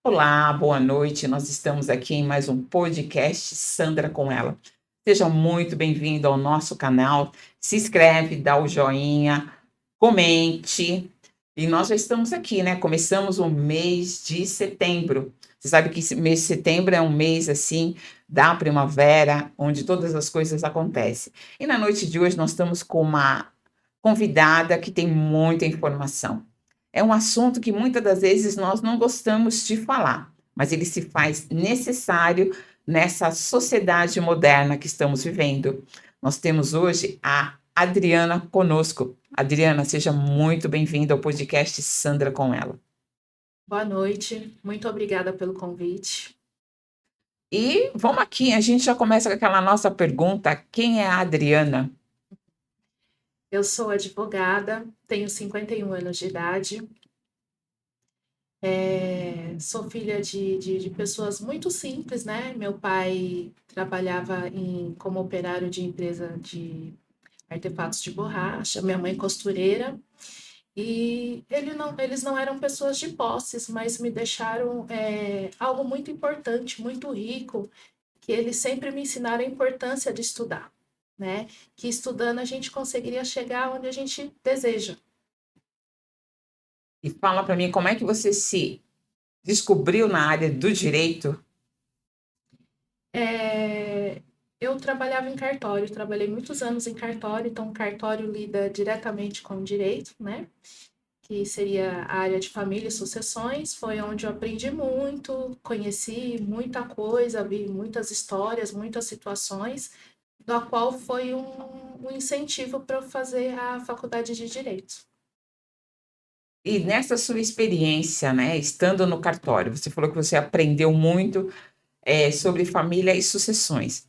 Olá, boa noite. Nós estamos aqui em mais um podcast Sandra com ela. Seja muito bem-vindo ao nosso canal. Se inscreve, dá o joinha, comente. E nós já estamos aqui, né? Começamos o mês de setembro. Você sabe que esse mês de setembro é um mês assim da primavera, onde todas as coisas acontecem. E na noite de hoje nós estamos com uma convidada que tem muita informação. É um assunto que muitas das vezes nós não gostamos de falar, mas ele se faz necessário nessa sociedade moderna que estamos vivendo. Nós temos hoje a Adriana conosco. Adriana, seja muito bem-vinda ao podcast Sandra com ela. Boa noite, muito obrigada pelo convite. E vamos aqui, a gente já começa com aquela nossa pergunta: quem é a Adriana? Eu sou advogada, tenho 51 anos de idade, sou filha de pessoas muito simples, né? Meu pai trabalhava como operário de empresa de artefatos de borracha, minha mãe costureira, e eles não eram pessoas de posses, mas me deixaram algo muito importante, muito rico, que eles sempre me ensinaram a importância de estudar, né? Que estudando a gente conseguiria chegar onde a gente deseja. E fala para mim como é que você se descobriu na área do direito. É, eu trabalhava em cartório, trabalhei muitos anos em cartório, então o cartório lida diretamente com o direito, né? Que seria a área de família e sucessões, foi onde eu aprendi muito, conheci muita coisa, vi muitas histórias, muitas situações, da qual foi um incentivo para eu fazer a faculdade de Direito. E nessa sua experiência, né, estando no cartório, você falou que você aprendeu muito, sobre família e sucessões.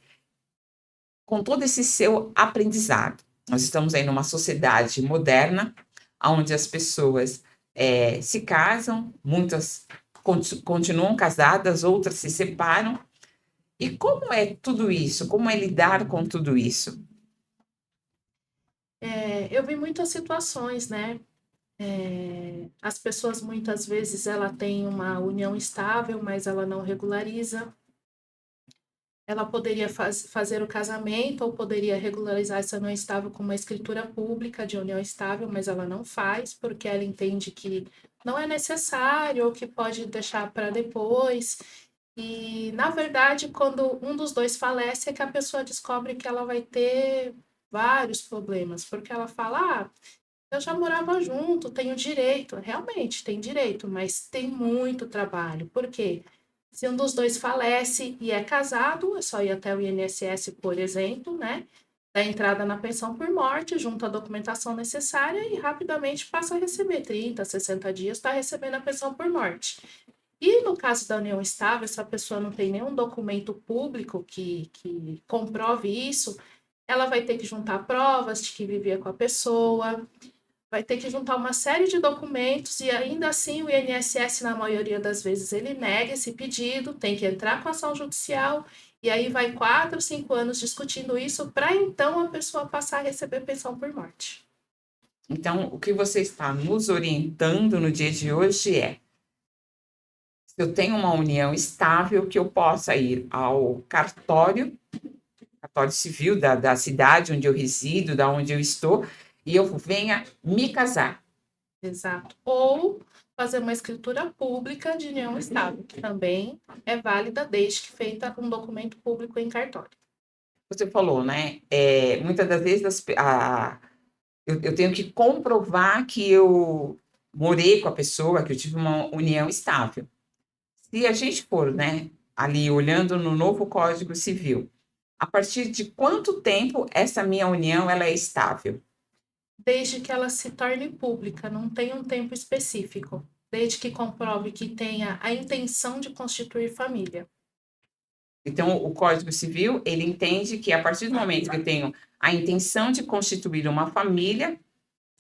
Com todo esse seu aprendizado, nós estamos aí numa sociedade moderna, onde as pessoas, se casam, muitas continuam casadas, outras se separam. E como é tudo isso? Como é lidar com tudo isso? Eu vi muitas situações, né? As pessoas muitas vezes ela tem uma união estável, mas ela não regulariza. Ela poderia fazer o casamento ou poderia regularizar essa união estável com uma escritura pública de união estável, mas ela não faz porque ela entende que não é necessário ou que pode deixar para depois. E, na verdade, quando um dos dois falece, é que a pessoa descobre que ela vai ter vários problemas, porque ela fala: ah, eu já morava junto, tenho direito. Realmente, tem direito, mas tem muito trabalho. Por quê? Se um dos dois falece e é casado, é só ir até o INSS, por exemplo, né? Dá entrada na pensão por morte, junta a documentação necessária e rapidamente passa a receber 30, 60 dias, está recebendo a pensão por morte. E no caso da união estável, se a pessoa não tem nenhum documento público que comprove isso, ela vai ter que juntar provas de que vivia com a pessoa, vai ter que juntar uma série de documentos e ainda assim o INSS, na maioria das vezes, ele nega esse pedido, tem que entrar com ação judicial e aí vai 4, 5 anos discutindo isso para então a pessoa passar a receber pensão por morte. Então, o que você está nos orientando no dia de hoje é: se eu tenho uma união estável, que eu possa ir ao cartório civil da cidade onde eu resido, da onde eu estou, e eu venha me casar. Exato. Ou fazer uma escritura pública de união estável, que também é válida desde que feita um documento público em cartório. Você falou, né? Muitas das vezes eu tenho que comprovar que eu morei com a pessoa, que eu tive uma união estável. Se a gente for, né, ali olhando no novo Código Civil, a partir de quanto tempo essa minha união ela é estável? Desde que ela se torne pública, não tem um tempo específico. Desde que comprove que tenha a intenção de constituir família. Então, o Código Civil, ele entende que a partir do momento que eu tenho a intenção de constituir uma família,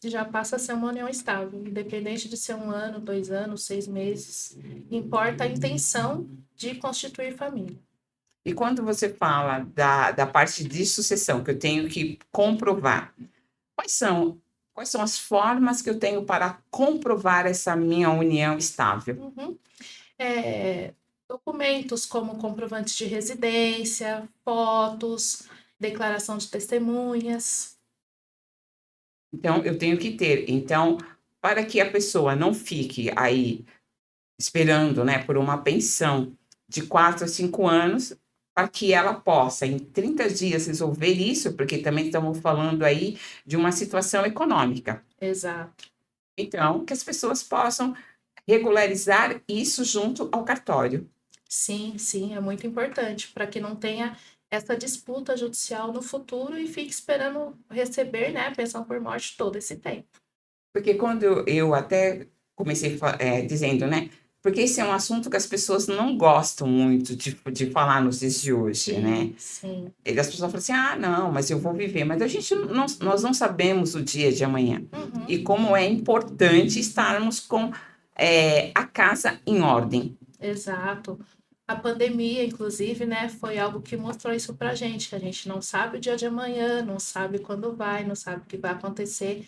Já passa a ser uma união estável, independente de ser 1 ano, 2 anos, 6 meses. Importa a intenção de constituir família. e quando você fala da parte de sucessão, que eu tenho que comprovar, quais são, quais são as formas que eu tenho para comprovar essa minha união estável? Uhum. Eh, Documentos como comprovantes de residência, fotos, declaração de testemunhas. Então, eu tenho que ter. Então, para que a pessoa não fique aí esperando, né, por uma pensão de 4 a 5 anos, para que ela possa, em 30 dias, resolver isso, porque também estamos falando aí de uma situação econômica. Exato. Então, que as pessoas possam regularizar isso junto ao cartório. Sim, sim, é muito importante para que não tenha essa disputa judicial no futuro e fique esperando receber, né, a pensão por morte todo esse tempo. Porque quando eu até comecei dizendo, né, porque esse é um assunto que as pessoas não gostam muito de falar nos dias de hoje, né. Sim, sim. E as pessoas falam assim: "Ah, não, mas eu vou viver", mas a gente não nós não sabemos o dia de amanhã. E Uhum, como é importante estarmos com, a casa em ordem. exato. A pandemia, inclusive, né, foi algo que mostrou isso pra gente, que a gente não sabe o dia de amanhã, não sabe quando vai, não sabe o que vai acontecer.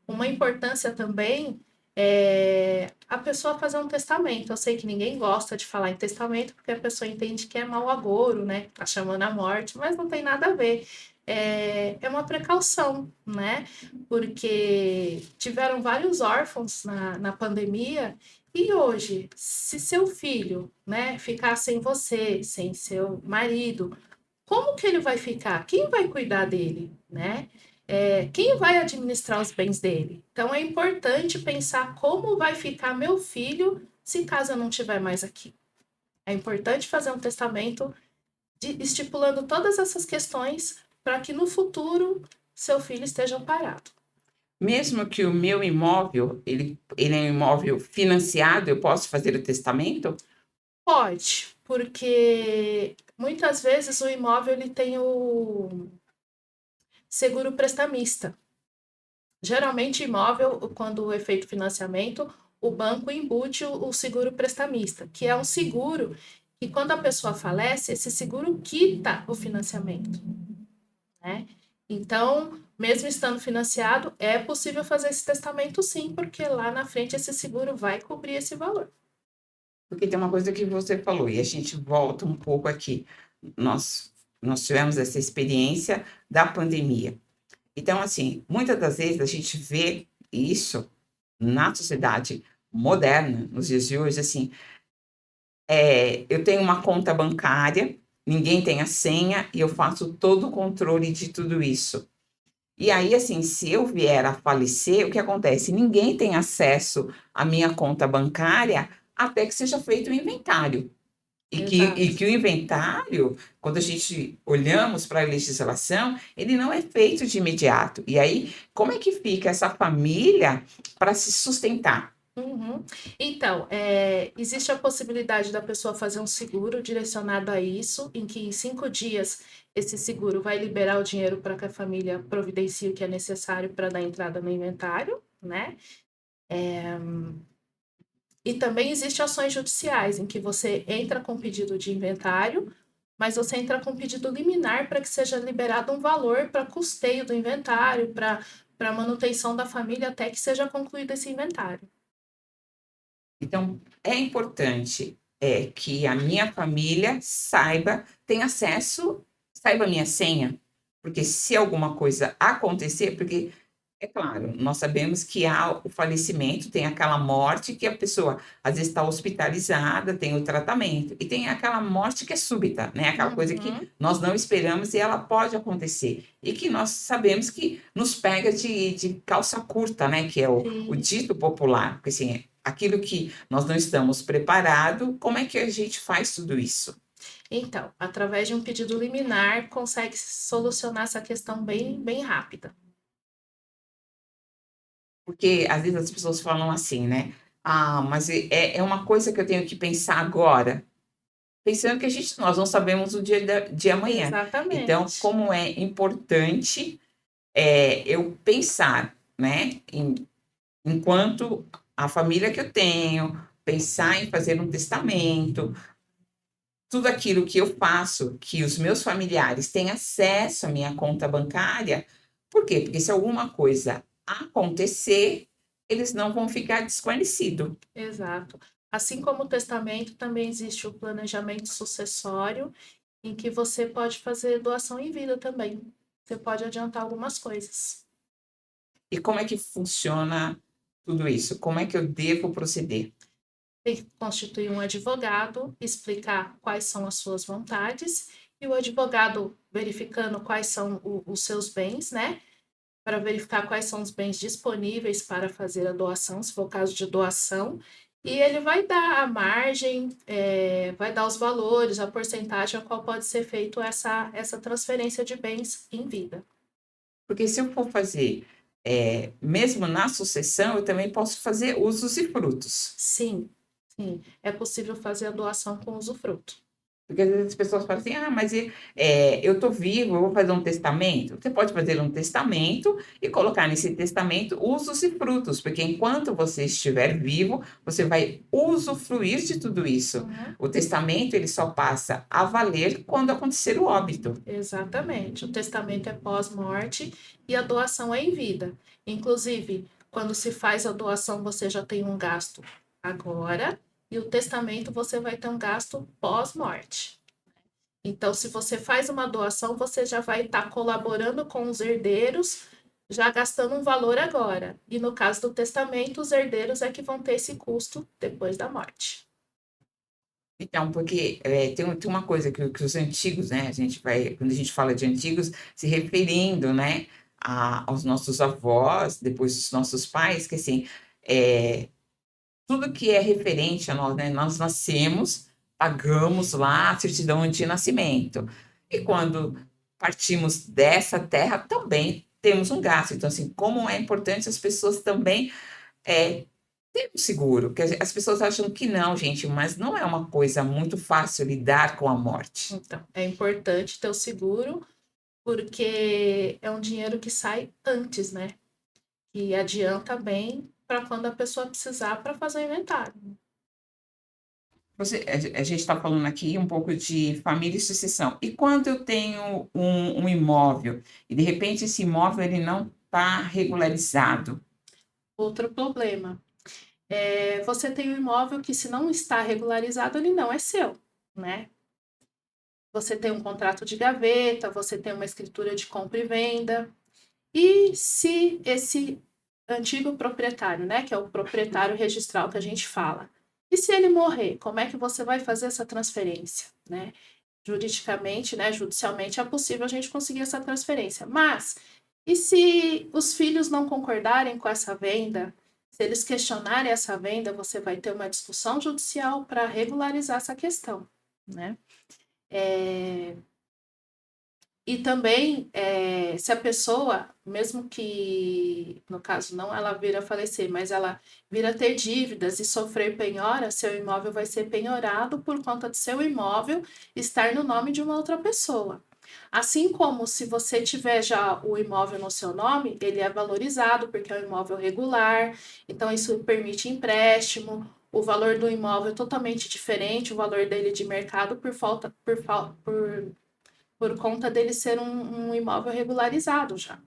Uma importância também é a pessoa fazer um testamento. Eu sei que ninguém gosta de falar em testamento, porque a pessoa entende que é mau agouro, né? Que tá chamando a morte, mas não tem nada a ver. É uma precaução, né? Porque tiveram vários órfãos na pandemia, e hoje, se seu filho, né, ficar sem você, sem seu marido, como que ele vai ficar? Quem vai cuidar dele, né? Quem vai administrar os bens dele? Então é importante pensar como vai ficar meu filho se caso eu não estiver mais aqui. É importante fazer um testamento estipulando todas essas questões para que no futuro seu filho esteja amparado. Mesmo que o meu imóvel, ele é um imóvel financiado, eu posso fazer o testamento? Pode, porque muitas vezes o imóvel ele tem o seguro prestamista. Geralmente, imóvel, quando é feito financiamento, o banco embute o seguro prestamista, que é um seguro que, quando a pessoa falece, esse seguro quita o financiamento, né? Então, mesmo estando financiado, é possível fazer esse testamento sim, porque lá na frente esse seguro vai cobrir esse valor. Porque tem uma coisa que você falou, e a gente volta um pouco aqui. Nós nós tivemos essa experiência da pandemia. Então, assim, muitas das vezes a gente vê isso na sociedade moderna, nos dias de hoje, assim, eu tenho uma conta bancária, ninguém tem a senha e eu faço todo o controle de tudo isso. E aí, assim, se eu vier a falecer, o que acontece? Ninguém tem acesso à minha conta bancária até que seja feito o inventário. E que Exato. o inventário, quando a gente olhamos para a legislação, ele não é feito de imediato. E aí, como é que fica essa família para se sustentar? Uhum. Então, existe a possibilidade da pessoa fazer um seguro direcionado a isso, em que em 5 dias esse seguro vai liberar o dinheiro para que a família providencie o que é necessário para dar entrada no inventário, né? E também existem ações judiciais, em que você entra com pedido de inventário, mas você entra com pedido liminar para que seja liberado um valor para custeio do inventário, para manutenção da família até que seja concluído esse inventário. Então, é importante, que a minha família saiba, tenha acesso, saiba a minha senha, porque se alguma coisa acontecer, porque é claro, nós sabemos que há o falecimento, tem aquela morte que a pessoa às vezes está hospitalizada, tem o tratamento, e tem aquela morte que é súbita, né, aquela coisa que Uhum. nós não esperamos e ela pode acontecer, e que nós sabemos que nos pega de calça curta, né, que é o Sim. dito popular, porque assim, aquilo que nós não estamos preparado, como é que a gente faz tudo isso? Então, através de um pedido liminar, consegue solucionar essa questão bem, bem rápida. Porque às vezes as pessoas falam assim, né: "Ah, mas é uma coisa que eu tenho que pensar agora", pensando que nós não sabemos o dia de amanhã. Então, Exatamente. como é importante, eu pensar, né, enquanto a família que eu tenho, pensar em fazer um testamento, tudo aquilo que eu faço, que os meus familiares têm acesso à minha conta bancária. Por quê? Porque se alguma coisa acontecer, eles não vão ficar desguarnecido. Exato. Assim como o testamento, também existe o planejamento sucessório, em que você pode fazer doação em vida também. Você pode adiantar algumas coisas. E como é que funciona tudo isso? Como é que eu devo proceder? Tem que constituir um advogado, explicar quais são as suas vontades, e o advogado verificando quais são os seus bens, né? Para verificar quais são os bens disponíveis para fazer a doação, se for o caso de doação, e ele vai dar a margem, vai dar os valores, a porcentagem a qual pode ser feito essa transferência de bens em vida. Porque se eu for fazer, mesmo na sucessão, eu também posso fazer usos e frutos. Sim, sim, é possível fazer a doação com usufruto. Porque às vezes as pessoas falam assim: "Ah, mas eu estou vivo, eu vou fazer um testamento". Você pode fazer um testamento e colocar nesse testamento usos e frutos, porque enquanto você estiver vivo, você vai usufruir de tudo isso. Uhum. O testamento, ele só passa a valer quando acontecer o óbito. Exatamente. O testamento é pós-morte e a doação é em vida. Inclusive, quando se faz a doação, você já tem um gasto agora, e o testamento você vai ter um gasto pós-morte. Então, se você faz uma doação, você já vai estar colaborando com os herdeiros, já gastando um valor agora. E no caso do testamento, os herdeiros é que vão ter esse custo depois da morte. Então, porque, tem uma coisa que os antigos, né, a gente vai quando a gente fala de antigos, se referindo, né, aos nossos avós, depois os nossos pais, que assim, eh, tudo que é referente a nós, né, nós nascemos, pagamos lá a certidão de nascimento. E quando partimos dessa terra, também temos um gasto. Então, assim, como é importante as pessoas também, ter um seguro, porque as pessoas acham que não, gente, mas não é uma coisa muito fácil lidar com a morte. Então, é importante ter o seguro, porque é um dinheiro que sai antes, né? E adianta bem para quando a pessoa precisar para fazer o inventário. A gente está falando aqui um pouco de família e sucessão. E quando eu tenho um imóvel e de repente esse imóvel ele não está regularizado? Outro problema você tem um imóvel que, se não está regularizado, ele não é seu, né? Você tem um contrato de gaveta, você tem uma escritura de compra e venda. E se esse antigo proprietário, né, que é o proprietário registral que a gente fala, e se ele morrer, como é que você vai fazer essa transferência, né? Juridicamente, né, judicialmente é possível a gente conseguir essa transferência, mas e se os filhos não concordarem com essa venda? Se eles questionarem essa venda, você vai ter uma discussão judicial para regularizar essa questão, né? E também, se a pessoa, mesmo que, no caso, não ela vir a falecer, mas ela vir a ter dívidas e sofrer penhora, seu imóvel vai ser penhorado por conta de seu imóvel estar no nome de uma outra pessoa. Assim como, se você tiver já o imóvel no seu nome, ele é valorizado porque é um imóvel regular, então isso permite empréstimo. O valor do imóvel é totalmente diferente, o valor dele de mercado por conta dele ser um imóvel regularizado já.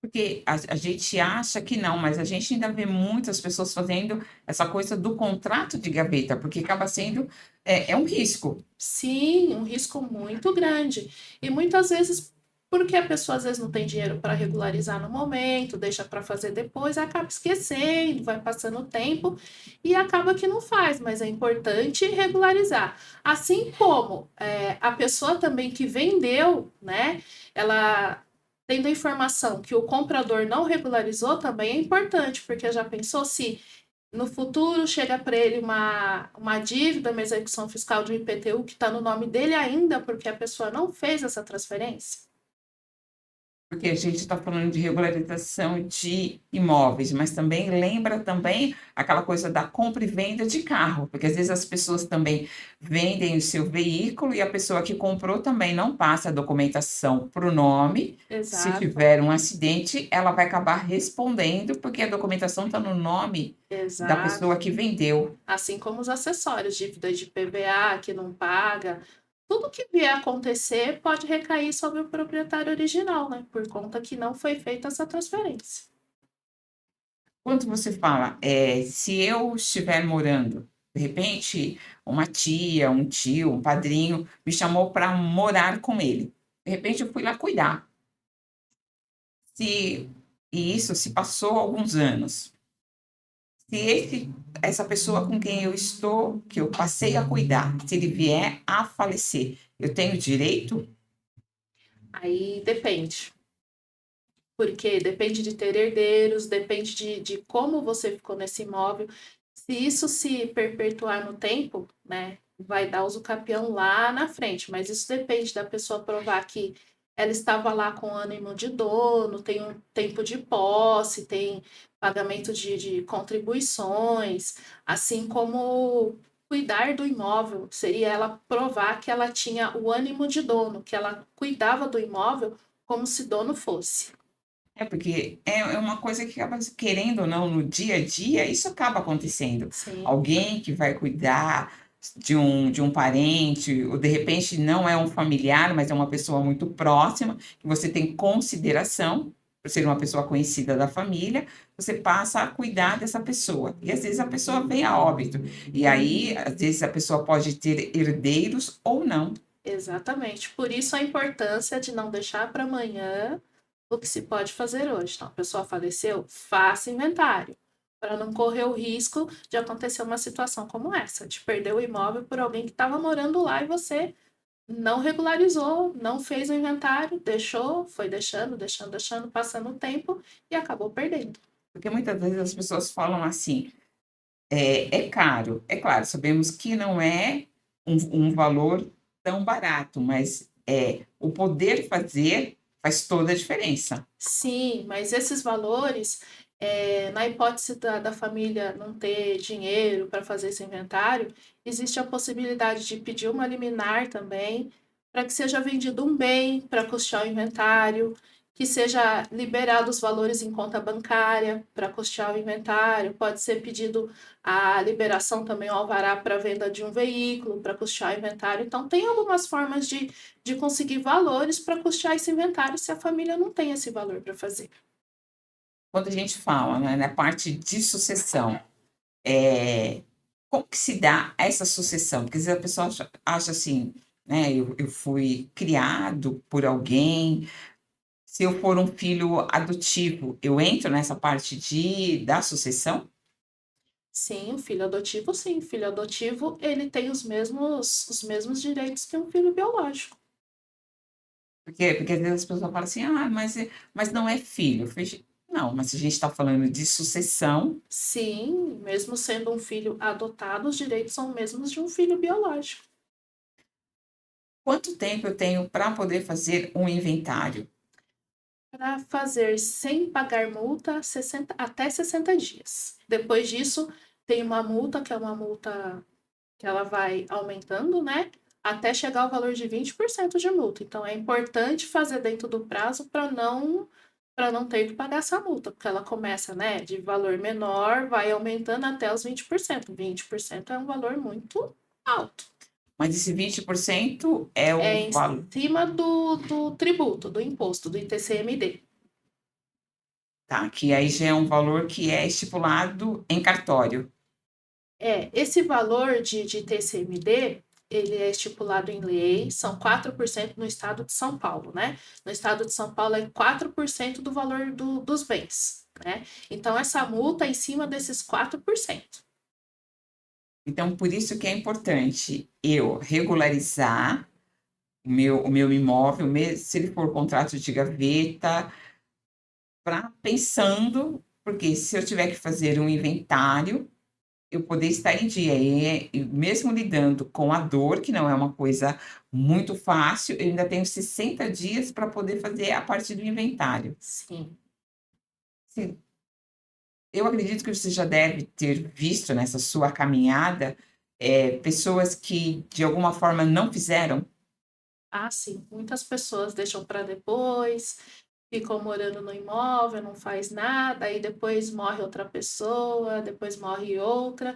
Porque a gente acha que não, mas a gente ainda vê muitas pessoas fazendo essa coisa do contrato de gaveta, porque acaba sendo é um risco. Sim, um risco muito grande. E muitas vezes, porque a pessoa às vezes não tem dinheiro para regularizar no momento, deixa para fazer depois, acaba esquecendo, vai passando o tempo e acaba que não faz, mas é importante regularizar. Assim como a pessoa também que vendeu, né? Ela tendo a informação que o comprador não regularizou, também é importante, porque já pensou se no futuro chega para ele uma dívida, uma execução fiscal de um IPTU que está no nome dele ainda, porque a pessoa não fez essa transferência? Porque a gente está falando de regularização de imóveis, mas também lembra também aquela coisa da compra e venda de carro, porque às vezes as pessoas também vendem o seu veículo e a pessoa que comprou também não passa a documentação para o nome. Se Exato, tiver um acidente, ela vai acabar respondendo, porque a documentação está no nome da pessoa exato. que vendeu. Assim como os acessórios, dívida de PVA que não paga, tudo que vier a acontecer pode recair sobre o proprietário original, né? Por conta que não foi feita essa transferência. Quando você fala, se eu estiver morando, de repente, uma tia, um tio, um padrinho me chamou para morar com ele. De repente, eu fui lá cuidar. Se e isso se passou alguns anos. Se essa pessoa com quem eu estou, que eu passei a cuidar, se ele vier a falecer, eu tenho direito? Aí depende. Porque depende de ter herdeiros, depende de como você ficou nesse imóvel. Se isso se perpetuar no tempo, né, vai dar usucapião lá na frente, mas isso depende da pessoa provar que ela estava lá com ânimo de dono, tem um tempo de posse, tem pagamento de contribuições, assim como cuidar do imóvel, seria ela provar que ela tinha o ânimo de dono, que ela cuidava do imóvel como se dono fosse. É, porque é uma coisa que acaba querendo ou não, no dia a dia, isso acaba acontecendo. Sim, Alguém que vai cuidar de um parente, ou de repente não é um familiar, mas é uma pessoa muito próxima, que você tem consideração, por ser uma pessoa conhecida da família, você passa a cuidar dessa pessoa. E às vezes a pessoa vem a óbito. E aí, às vezes, a pessoa pode ter herdeiros ou não. exatamente. Por isso a importância de não deixar para amanhã o que se pode fazer hoje. Então, a pessoa faleceu, faça inventário, para não correr o risco de acontecer uma situação como essa, de perder o imóvel por alguém que estava morando lá e você não regularizou, não fez o inventário, deixou, foi deixando, deixando, deixando, passando o tempo e acabou perdendo. Porque muitas vezes as pessoas falam assim: é caro. É claro, sabemos que não é um valor tão barato, mas, o poder fazer faz toda a diferença. Sim, mas esses valores, na hipótese da família não ter dinheiro para fazer esse inventário, existe a possibilidade de pedir uma liminar também, para que seja vendido um bem para custear o inventário, que seja liberado os valores em conta bancária para custear o inventário, pode ser pedido a liberação também, o alvará para venda de um veículo, para custear o inventário. Então, tem algumas formas de conseguir valores para custear esse inventário se a família não tem esse valor para fazer. Quando a gente fala, né, na parte de sucessão, eh, como que se dá essa sucessão? Porque às vezes a pessoa acha assim, né, eu fui criado por alguém, se eu for um filho adotivo, eu entro nessa parte da sucessão? Sim, o filho adotivo, sim. O filho adotivo, ele tem os mesmos direitos que um filho biológico. Porque às vezes as pessoas falam assim: "Ah, mas não é filho". Eu falei: "Não, mas se a gente está falando de sucessão, Sim, mesmo sendo um filho adotado, os direitos são os mesmos de um filho biológico. quanto tempo eu tenho para poder fazer um inventário?". Para fazer sem pagar multa, 60, até 60 dias. Depois disso, tem uma multa, que é uma multa que ela vai aumentando, né? Até chegar ao valor de 20% de multa. Então é importante fazer dentro do prazo para não ter que pagar essa multa, porque ela começa, né, de valor menor, vai aumentando até os 20%. 20% é um valor muito alto. Mas esse 20% é o É em valor, cima do tributo, do imposto, do ITCMD. tá, que aí já é um valor que é estipulado em cartório. Esse valor de ITCMD, ele é estipulado em lei, são 4% no estado de São Paulo, né? No estado de São Paulo é 4% do valor dos bens, né? Então, essa multa é em cima desses 4%. Então por isso que é importante eu regularizar o meu imóvel, mesmo se ele for contrato de gaveta, pra pensando porque se eu tiver que fazer um inventário, eu poder estar em dia. E mesmo lidando com a dor, que não é uma coisa muito fácil, eu ainda tenho 60 dias para poder fazer a parte do inventário. Sim. Sim, eu acredito que você já deve ter visto nessa sua caminhada, pessoas que de alguma forma não fizeram. Ah, sim. Muitas pessoas deixam para depois, ficam morando no imóvel, não faz nada, aí depois morre outra pessoa, depois morre outra,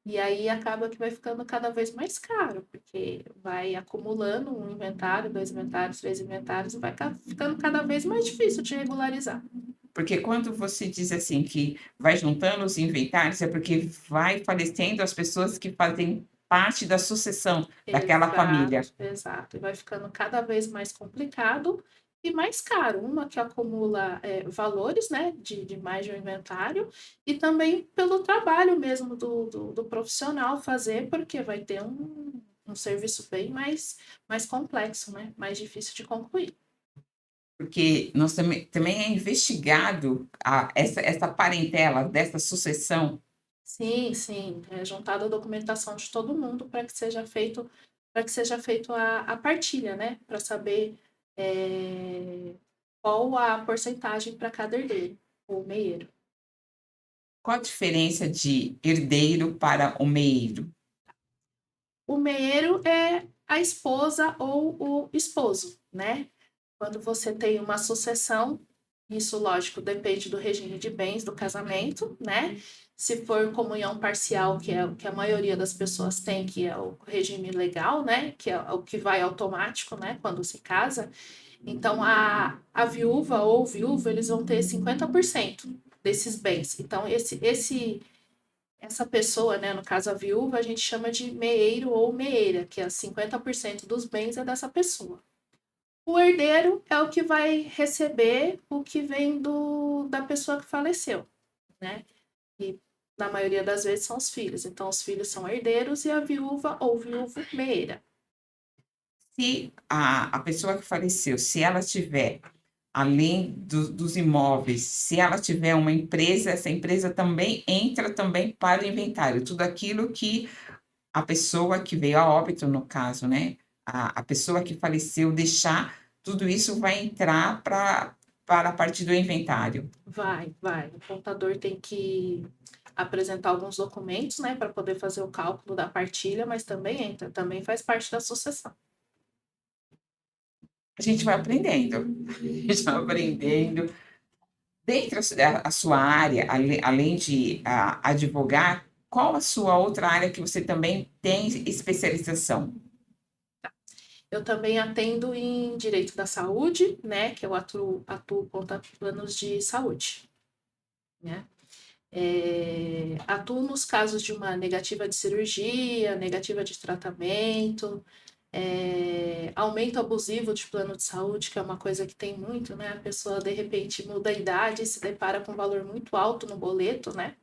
e aí acaba que vai ficando cada vez mais caro, porque vai acumulando um inventário, dois inventários, três inventários, e vai ficando cada vez mais difícil de regularizar. Porque quando você diz assim que vai juntando os inventários, é porque vai falecendo as pessoas que fazem parte da sucessão daquela família. Exato, exato. E vai ficando cada vez mais complicado e mais caro. Uma que acumula, valores, né, de mais de um inventário, e também pelo trabalho mesmo do profissional fazer, porque vai ter um serviço bem mais complexo, né, mais difícil de concluir. Porque nós também é investigado essa parentela dessa sucessão. Sim, sim, é juntada a documentação de todo mundo para que seja feito a partilha, né, para saber, qual a porcentagem para cada herdeiro, ou meieiro. Qual a diferença de herdeiro para o meeiro? O meieiro é a esposa ou o esposo, né. Quando você tem uma sucessão, isso lógico depende do regime de bens do casamento, né. Se for comunhão parcial, que é o que a maioria das pessoas tem, que é o regime legal, né, que é o que vai automático, né, quando se casa, então a viúva ou o viúvo, eles vão ter 50% desses bens. Então essa pessoa, né, no caso a viúva, a gente chama de meeiro ou meeira, que é 50% dos bens é dessa pessoa. O herdeiro é o que vai receber o que vem da pessoa que faleceu, né? E na maioria das vezes são os filhos. Então, os filhos são herdeiros e a viúva ou viúvo meeira. Se a pessoa que faleceu, se ela tiver, além dos imóveis, se ela tiver uma empresa, essa empresa também entra também para o inventário. Tudo aquilo que a pessoa que veio a óbito, no caso, né, a pessoa que faleceu deixar, tudo isso vai entrar para a parte do inventário. Vai, vai. O contador tem que apresentar alguns documentos, né, para poder fazer o cálculo da partilha, mas também entra, também faz parte da sucessão. A gente vai aprendendo, a gente vai aprendendo. Dentro a sua área, além de advogar, qual a sua outra área que você também tem especialização? Eu também atendo em direito da saúde, né, que eu atuo contra planos de saúde, né. Atuo nos casos de uma negativa de cirurgia, negativa de tratamento, aumento abusivo de plano de saúde, que é uma coisa que tem muito, né, a pessoa de repente muda a idade e se depara com um valor muito alto no boleto, né.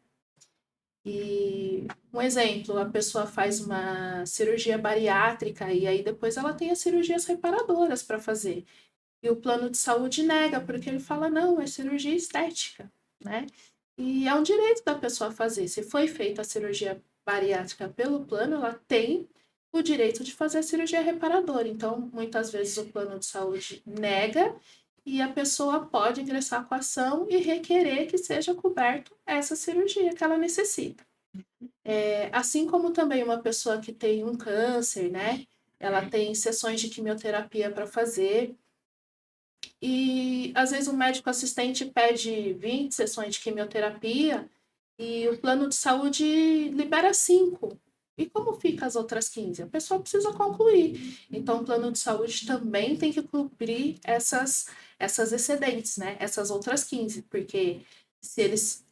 E um exemplo, a pessoa faz uma cirurgia bariátrica e aí depois ela tem as cirurgias reparadoras para fazer. E o plano de saúde nega, porque ele fala: "Não, é cirurgia estética", né. E é um direito da pessoa fazer. Se foi feita a cirurgia bariátrica pelo plano, ela tem o direito de fazer a cirurgia reparadora. Então, muitas vezes o plano de saúde nega e a pessoa pode ingressar com a ação e requerer que seja coberto essa cirurgia que ela necessita. Assim como também uma pessoa que tem um câncer, né, ela tem sessões de quimioterapia para fazer, e às vezes o médico assistente pede 20 sessões de quimioterapia e o plano de saúde libera 5. E como fica as outras 15? A pessoa precisa concluir. Então, o plano de saúde também tem que cobrir essas excedentes, né? Essas outras 15, porque se eles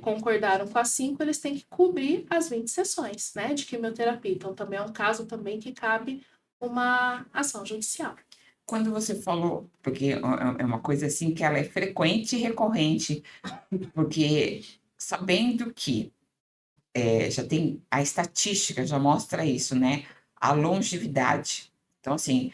concordaram com as 5, eles têm que cobrir as 20 sessões, né, de quimioterapia. Então, também é um caso também que cabe uma ação judicial. Quando você falou, porque é uma coisa assim que ela é frequente e recorrente, porque sabendo que já tem a estatística já mostra isso, né, a longevidade. Então, assim,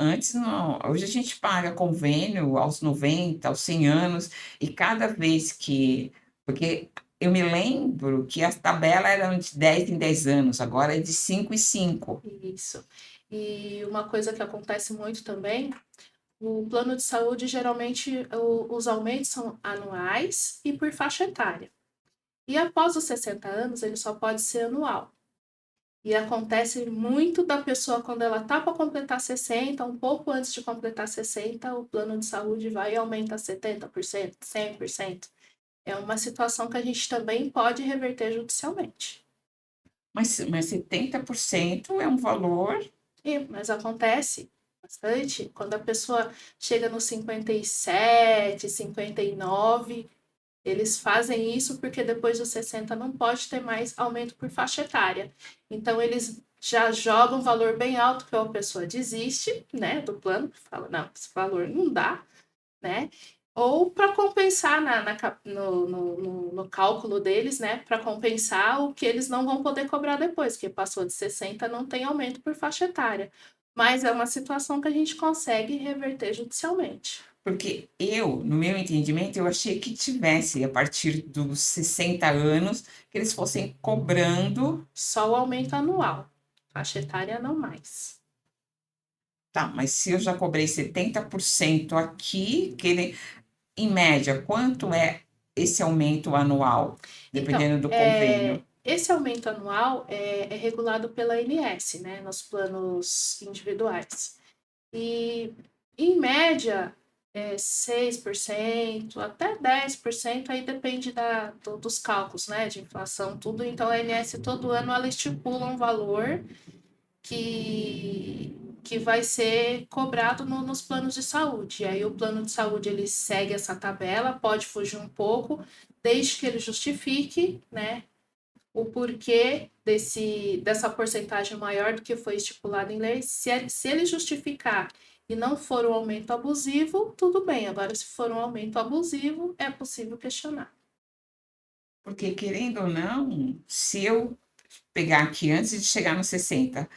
antes não, hoje a gente paga convênio aos 90, aos 100 anos, e cada vez que, porque eu me lembro que as tabelas eram de 10 em 10 anos, agora é de 5 em 5. Isso. E uma coisa que acontece muito também, o plano de saúde, geralmente, os aumentos são anuais e por faixa etária. E após os 60 anos, ele só pode ser anual. E acontece muito da pessoa, quando ela tá para completar 60, um pouco antes de completar 60, o plano de saúde vai e aumenta 70%, 100%. É uma situação que a gente também pode reverter judicialmente. Mas 70% é um valor. Mas acontece. bastante, quando a pessoa chega nos 57, 59, eles fazem isso porque depois dos 60 não pode ter mais aumento por faixa etária. Então, eles já jogam um valor bem alto que a pessoa desiste, né, do plano, fala, não, esse valor não dá, né? Ou para compensar no cálculo deles, né? Para compensar o que eles não vão poder cobrar depois, que passou de 60 não tem aumento por faixa etária. Mas é uma situação que a gente consegue reverter judicialmente. Porque eu, no meu entendimento, eu achei que tivesse, a partir dos 60 anos, que eles fossem cobrando. Só o aumento anual. Faixa etária não mais. Tá, mas se eu já cobrei 70% aqui, que ele, em média, quanto é esse aumento anual, Então, dependendo do convênio? esse aumento anual é regulado pela ANS, né, nos planos individuais. E, em média, 6% até 10%, aí depende dos cálculos, né, de inflação, tudo. Então, a ANS, todo ano, ela estipula um valor que vai ser cobrado nos planos de saúde. E aí, o plano de saúde, ele segue essa tabela, pode fugir um pouco, desde que ele justifique, né, o porquê dessa porcentagem maior do que foi estipulado em lei. Se ele justificar e não for um aumento abusivo, tudo bem. Agora, se for um aumento abusivo, é possível questionar. Porque, querendo ou não, se eu pegar aqui antes de chegar nos 60,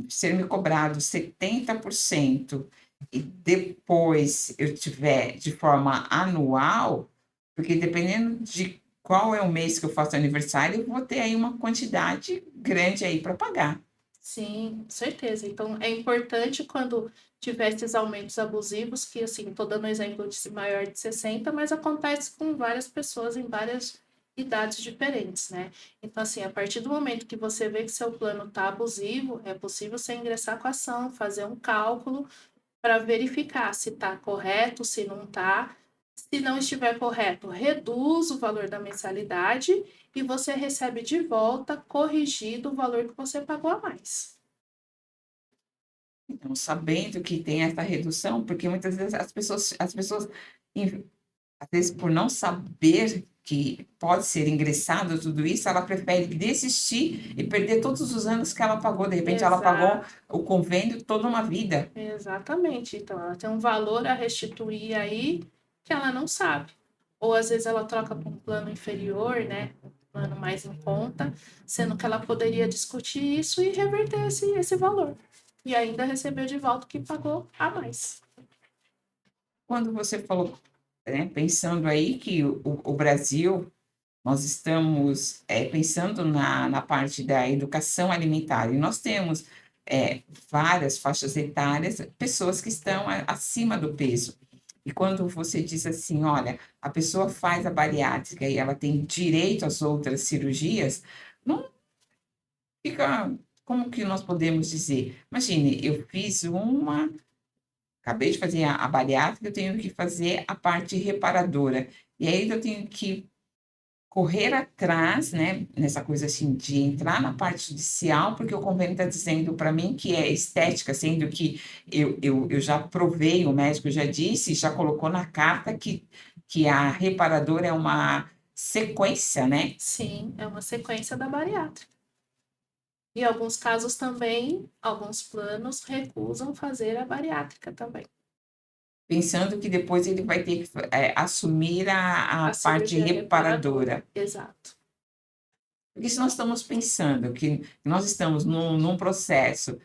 ser me cobrado 70% e depois eu tiver de forma anual, porque dependendo de qual é o mês que eu faço aniversário, eu vou ter aí uma quantidade grande aí para pagar. Sim, com certeza. Então, é importante quando tiver esses aumentos abusivos, que assim, estou dando exemplo de maior de 60, mas acontece com várias pessoas em várias idades diferentes, né? Então, assim, a partir do momento que você vê que seu plano está abusivo, é possível você ingressar com a ação, fazer um cálculo para verificar se está correto, se não está. Se não estiver correto, reduz o valor da mensalidade e você recebe de volta, corrigido, o valor que você pagou a mais. Então, sabendo que tem essa redução, porque muitas vezes as pessoas, às vezes, por não saber que pode ser ingressado tudo isso, ela prefere desistir e perder todos os anos que ela pagou. De repente, ela pagou Exato, o convênio toda uma vida. exatamente. Então, ela tem um valor a restituir aí que ela não sabe. Ou às vezes ela troca por um plano inferior, né? Um plano mais em conta, sendo que ela poderia discutir isso e reverter esse valor. E ainda receber de volta o que pagou a mais. Quando você falou, né, pensando aí que o Brasil, nós estamos pensando na parte da educação alimentar, e nós temos várias faixas etárias, pessoas que estão acima do peso. E quando você diz assim, olha, a pessoa faz a bariátrica e ela tem direito às outras cirurgias, não fica, como que nós podemos dizer? Imagine, eu fiz uma, acabei de fazer a bariátrica, eu tenho que fazer a parte reparadora. E aí eu tenho que correr atrás, né, nessa coisa assim de entrar na parte judicial, porque o convênio está dizendo para mim que é estética, sendo que eu já provei, o médico já disse, já colocou na carta que a reparadora é uma sequência, né? Sim, é uma sequência da bariátrica. Em alguns casos também, alguns planos recusam fazer a bariátrica também. Pensando que depois ele vai ter que assumir a A parte cirurgia reparadora. reparadora. Exato. Porque se nós estamos pensando que nós estamos num processo,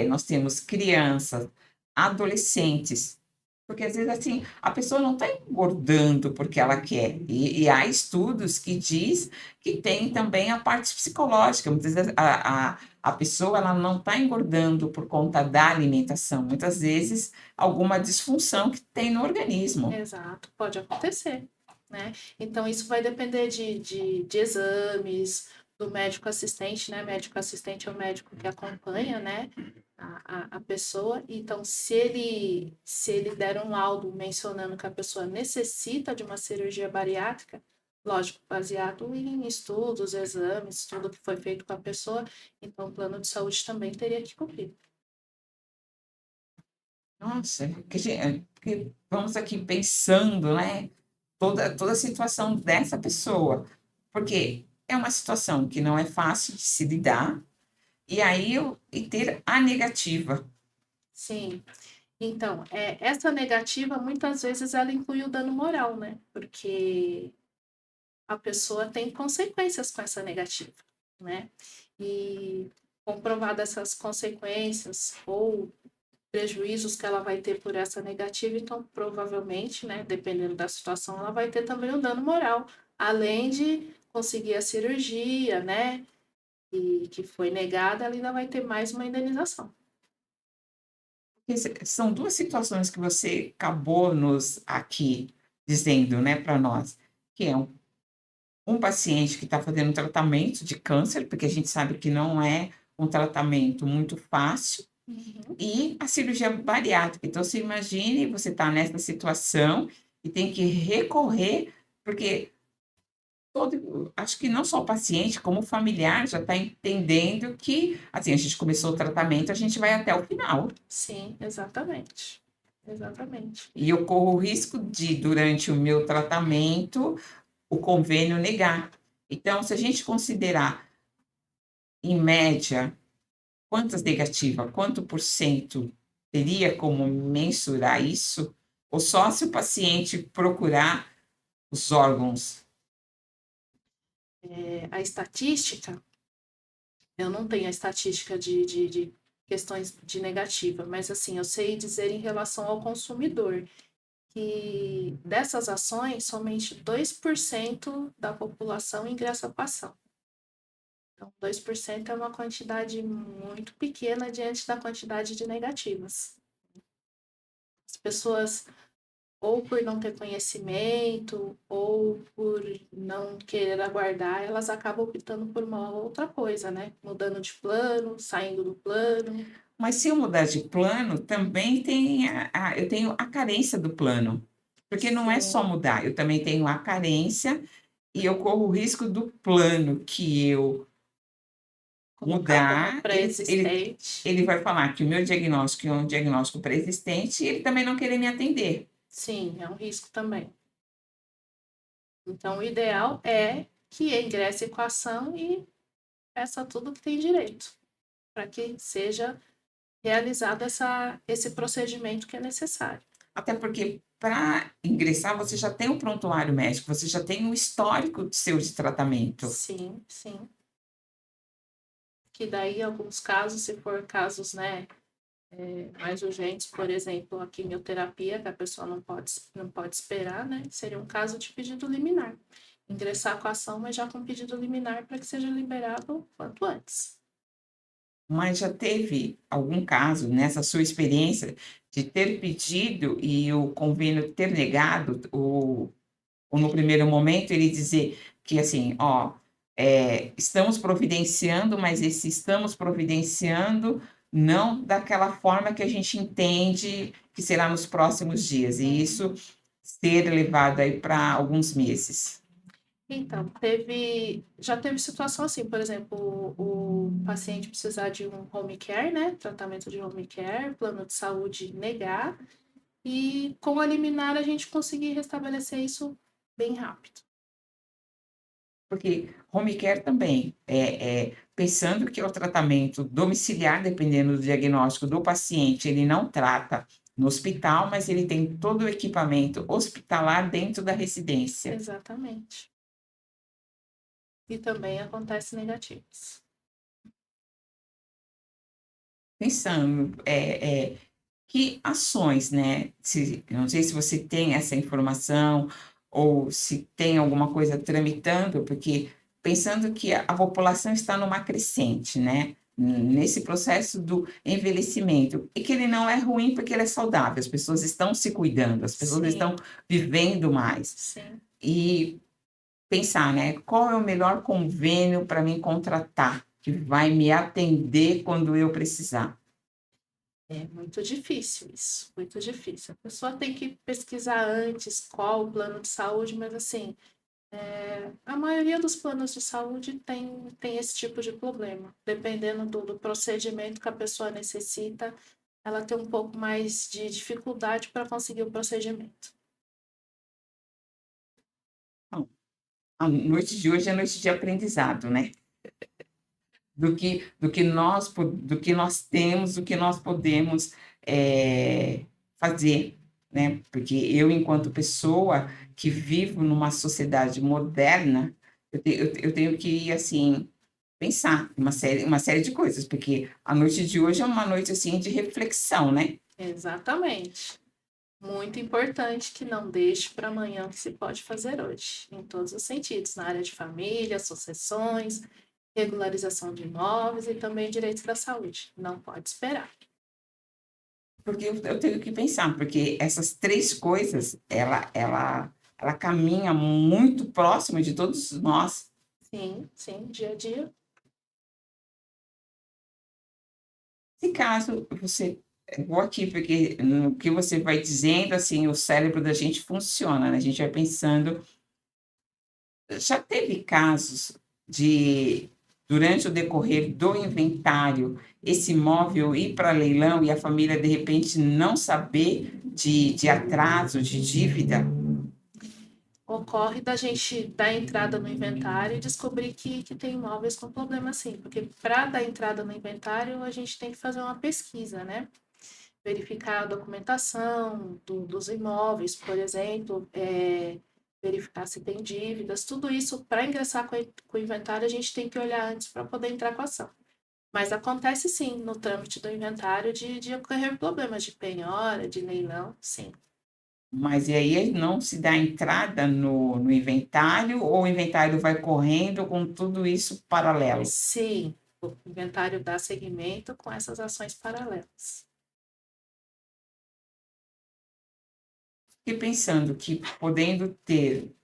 nós temos crianças, adolescentes, porque às vezes assim, a pessoa não está engordando porque ela quer, e há estudos que diz que tem também a parte psicológica, muitas vezes a pessoa ela não está engordando por conta da alimentação, muitas vezes alguma disfunção que tem no organismo. Exato, pode acontecer, né? Então, isso vai depender de exames, do médico assistente, né? Médico assistente é o médico que acompanha, né? A pessoa. Então, se ele der um laudo mencionando que a pessoa necessita de uma cirurgia bariátrica, lógico, baseado em estudos, exames, tudo que foi feito com a pessoa, então o plano de saúde também teria que cumprir. Nossa, porque vamos aqui pensando, né, toda a situação dessa pessoa, porque é uma situação que não é fácil de se lidar, e aí eu e ter a negativa. Sim. Então, essa negativa muitas vezes ela inclui o dano moral, né, porque a pessoa tem consequências com essa negativa, né. E comprovadas essas consequências ou prejuízos que ela vai ter por essa negativa, então provavelmente, né, dependendo da situação, ela vai ter também um dano moral, além de conseguir a cirurgia, né, e que foi negada, ela ainda vai ter mais uma indenização. São 2 situações que você acabou nos aqui dizendo, né, para nós, que é um paciente que está fazendo um tratamento de câncer, porque a gente sabe que não é um tratamento muito fácil, Uhum. e a cirurgia bariátrica. Então você imagine, você está nessa situação e tem que recorrer, porque acho que não só o paciente, como o familiar já está entendendo que, assim, a gente começou o tratamento, a gente vai até o final. Sim, exatamente. Exatamente. E eu corro o risco de, durante o meu tratamento, o convênio negar. Então, se a gente considerar, em média, quantas negativa, quanto por cento teria como mensurar isso? Ou só se o paciente procurar os órgãos? A estatística, eu não tenho a estatística de questões de negativa, mas assim, eu sei dizer em relação ao consumidor, que dessas ações, somente 2% da população ingressa com a ação. Então, 2% é uma quantidade muito pequena diante da quantidade de negativas. As pessoas, ou por não ter conhecimento, ou por não querer aguardar, elas acabam optando por uma outra coisa, né? Mudando de plano, saindo do plano. Mas se eu mudar de plano, também tem eu tenho a carência do plano, porque não é só Sim, mudar, eu também tenho a carência e eu corro o risco do plano que eu colocar como mudar, pré-existente. ele vai falar que o meu diagnóstico é um diagnóstico pré-existente e ele também não querer me atender. Sim, é um risco também. Então, o ideal é que ingresse com a ação e peça tudo que tem direito, para que seja realizado esse procedimento que é necessário. Até porque para ingressar você já tem o prontuário médico, você já tem o histórico seu de tratamento. Sim, sim. Que daí, em alguns casos, se for casos, né, mais urgentes, por exemplo, a quimioterapia, que a pessoa não pode esperar, né, seria um caso de pedido liminar. Ingressar com a ação, mas já com pedido liminar para que seja liberado quanto antes. Mas já teve algum caso, nessa sua experiência, de ter pedido e o convênio ter negado, ou no primeiro momento ele dizer que assim: "Ó, estamos providenciando, mas esse estamos providenciando não daquela forma que a gente entende que será nos próximos dias", e isso ser levado aí para alguns meses. Então, já teve situação assim, por exemplo, o paciente precisar de um home care, né, tratamento de home care, plano de saúde negar, e com a liminar a gente conseguir restabelecer isso bem rápido. Porque home care também, pensando que é o tratamento domiciliar, dependendo do diagnóstico do paciente, ele não trata no hospital, mas ele tem todo o equipamento hospitalar dentro da residência. Exatamente. E também acontece negativos. Pensando, que ações, né, se eu não sei se você tem essa informação ou se tem alguma coisa tramitando, porque pensando que a população está numa crescente, né, nesse processo do envelhecimento, e que ele não é ruim porque ele é saudável, as pessoas estão se cuidando, as pessoas estão Sim, vivendo mais. sim. E pensar, né, qual é o melhor convênio para mim contratar, que vai me atender quando eu precisar. É muito difícil isso, muito difícil. A pessoa tem que pesquisar antes qual o plano de saúde, mas assim, a maioria dos planos de saúde tem esse tipo de problema. Dependendo do procedimento que a pessoa necessita, ela tem um pouco mais de dificuldade para conseguir o procedimento. Bom, a noite de hoje é noite de aprendizado, né? Do que nós temos, do que nós podemos, fazer, né, porque eu, enquanto pessoa que vivo numa sociedade moderna, eu tenho que, assim, pensar uma série de coisas, porque a noite de hoje é uma noite, assim, de reflexão, né. Exatamente. Muito importante que não deixe para amanhã o que se pode fazer hoje, em todos os sentidos, na área de família, sucessões, regularização de imóveis e também direitos da saúde. Não pode esperar. Porque eu tenho que pensar, porque essas 3 coisas, ela caminha muito próxima de todos nós. Sim, sim, dia a dia. Se caso você vou aqui, porque no que você vai dizendo, assim, o cérebro da gente funciona, né, a gente vai pensando. Já teve casos de, durante o decorrer do inventário, esse imóvel ir para leilão e a família, de repente, não saber de atraso, de dívida? Ocorre da gente dar entrada no inventário e descobrir que tem imóveis com problema sim, porque para dar entrada no inventário a gente tem que fazer uma pesquisa, né? Verificar a documentação dos imóveis, por exemplo, verificar se tem dívidas, tudo isso para ingressar com o inventário a gente tem que olhar antes para poder entrar com a ação. Mas acontece sim, no trâmite do inventário, de ocorrer problemas de penhora, de leilão, sim. Mas e aí não se dá entrada no inventário, ou o inventário vai correndo com tudo isso paralelo? Sim, o inventário dá seguimento com essas ações paralelas. Fiquei pensando que, podendo ter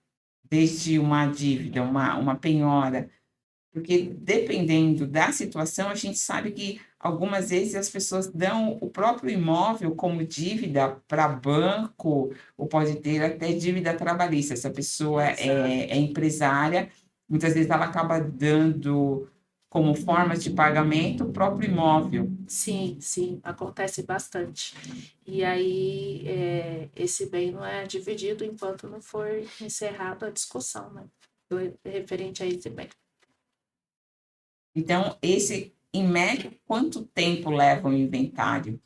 desde uma dívida, uma penhora. Porque, dependendo da situação, a gente sabe que algumas vezes as pessoas dão o próprio imóvel como dívida para banco, ou pode ter até dívida trabalhista. Se a pessoa Exato. é empresária, muitas vezes ela acaba dando como forma de pagamento o próprio imóvel. Sim, sim, acontece bastante. E aí, esse bem não é dividido enquanto não for encerrada a discussão, né? Referente a esse bem. Então, esse, em média, quanto tempo leva o inventário?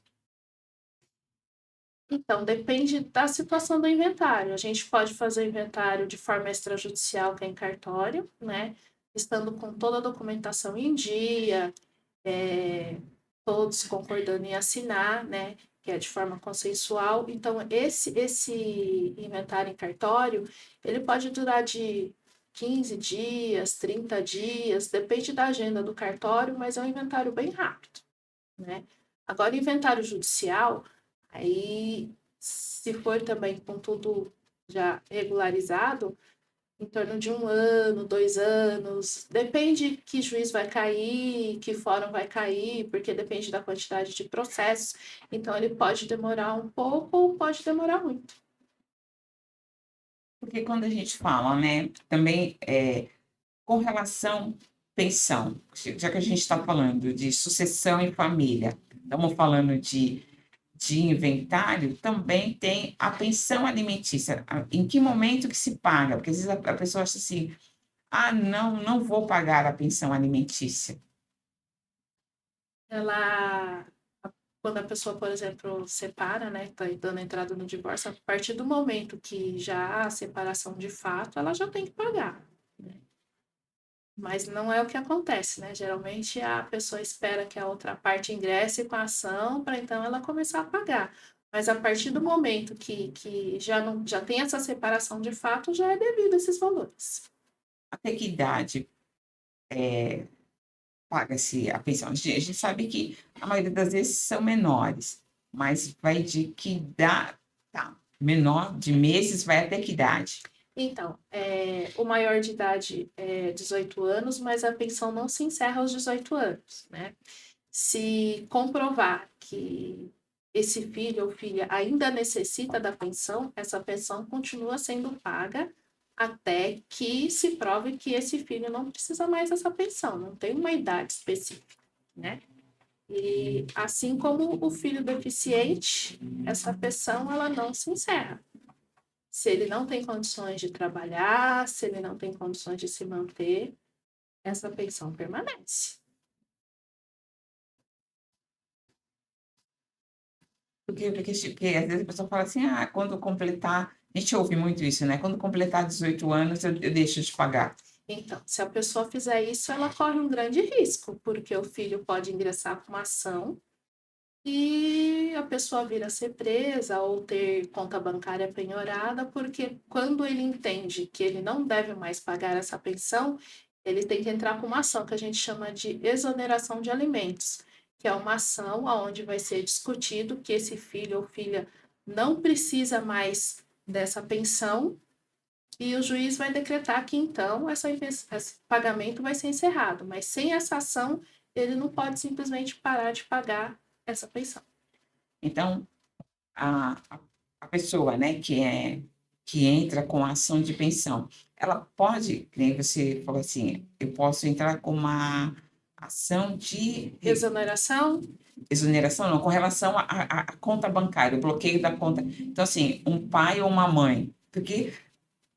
Então, depende da situação do inventário. A gente pode fazer o inventário de forma extrajudicial, que é em cartório, né? Estando com toda a documentação em dia, é, todos concordando em assinar, né? Que é de forma consensual. Então, esse inventário em cartório, ele pode durar de 15 dias, 30 dias, depende da agenda do cartório, mas é um inventário bem rápido, né? Agora, inventário judicial, aí, se for também com tudo já regularizado, em torno de 1 ano, 2 anos. Depende que juiz vai cair, que fórum vai cair, porque depende da quantidade de processos. Então, ele pode demorar um pouco ou pode demorar muito. Porque quando a gente fala, né, também, com relação pensão, já que a gente está falando de sucessão em família, estamos falando de inventário, também tem a pensão alimentícia. Em que momento que se paga? Porque às vezes a pessoa acha assim: "Ah, não vou pagar a pensão alimentícia". Ela, quando a pessoa, por exemplo, separa, né, tá dando entrada no divórcio, a partir do momento que já há a separação de fato, ela já tem que pagar, né? Mas não é o que acontece, né? Geralmente a pessoa espera que a outra parte ingresse com a ação para então ela começar a pagar. Mas a partir do momento que já, não, já tem essa separação de fato, já é devido esses valores. Até que idade paga-se a pensão? A gente sabe que a maioria das vezes são menores, mas vai de que idade, tá, menor de meses, vai até que idade? Então, o maior de idade é 18 anos, mas a pensão não se encerra aos 18 anos, né? Se comprovar que esse filho ou filha ainda necessita da pensão, essa pensão continua sendo paga até que se prove que esse filho não precisa mais dessa pensão, não tem uma idade específica, né? E assim como o filho deficiente, essa pensão ela não se encerra. Se ele não tem condições de trabalhar, se ele não tem condições de se manter, essa pensão permanece. Porque às vezes a pessoa fala assim, quando completar, a gente ouve muito isso, né? Quando completar 18 anos, eu deixo de pagar. Então, se a pessoa fizer isso, ela corre um grande risco, porque o filho pode ingressar com uma ação e a pessoa vir a ser presa ou ter conta bancária penhorada, porque quando ele entende que ele não deve mais pagar essa pensão, ele tem que entrar com uma ação que a gente chama de exoneração de alimentos, que é uma ação onde vai ser discutido que esse filho ou filha não precisa mais dessa pensão e o juiz vai decretar que então esse pagamento vai ser encerrado, mas sem essa ação ele não pode simplesmente parar de pagar essa pensão. Então, a pessoa, né, que entra com a ação de pensão, ela pode, que nem você falou assim, eu posso entrar com uma ação de Exoneração? exoneração, não, com relação à conta bancária, o bloqueio da conta. Então, assim, um pai ou uma mãe, porque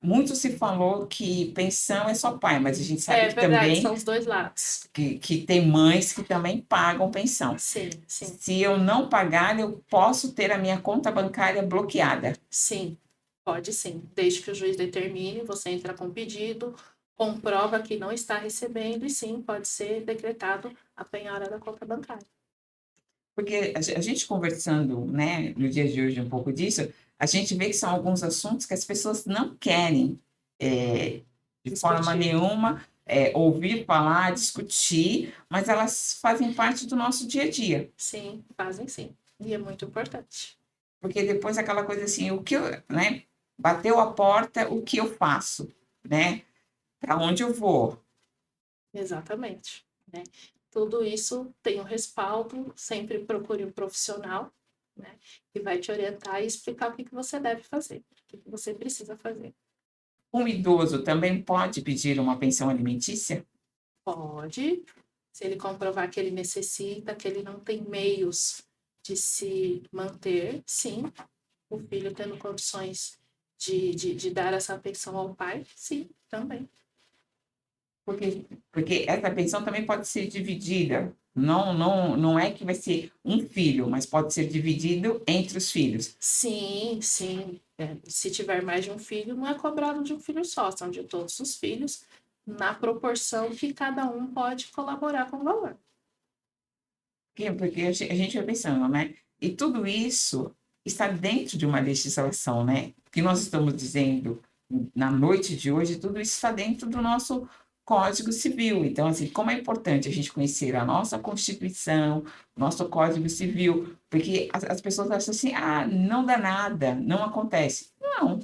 muito se falou que pensão é só pai, mas a gente sabe É que verdade, também são os dois lados. que tem mães que também pagam pensão. Sim, sim, Se eu não pagar, eu posso ter a minha conta bancária bloqueada. sim, pode sim. Desde que o juiz determine, você entra com pedido, comprova que não está recebendo e sim, pode ser decretado a penhora da conta bancária. Porque a gente conversando, né, no dia de hoje um pouco disso, a gente vê que são alguns assuntos que as pessoas não querem, de forma Discutir. nenhuma, ouvir falar, discutir, mas elas fazem parte do nosso dia a dia. Sim, fazem sim. E é muito importante. Porque depois aquela coisa assim, o que eu, né, bateu a porta, o que eu faço, né? Para onde eu vou? Exatamente, né. Tudo isso tem um respaldo, sempre procure um profissional, né, que vai te orientar e explicar o que que você deve fazer, o que que você precisa fazer. Um idoso também pode pedir uma pensão alimentícia? Pode, se ele comprovar que ele necessita, que ele não tem meios de se manter, sim, o filho tendo condições de dar essa pensão ao pai, sim, também. Porque essa pensão também pode ser dividida. Não é que vai ser um filho, mas pode ser dividido entre os filhos. Sim, sim. Se tiver mais de um filho, não é cobrado de um filho só, são de todos os filhos, na proporção que cada um pode colaborar com o valor. Porque a gente vai pensando, né? E tudo isso está dentro de uma legislação, né? O que nós estamos dizendo na noite de hoje, tudo isso está dentro do nosso Código Civil. Então, assim, como é importante a gente conhecer a nossa Constituição, nosso Código Civil, porque as pessoas acham assim, não dá nada, não acontece. Não,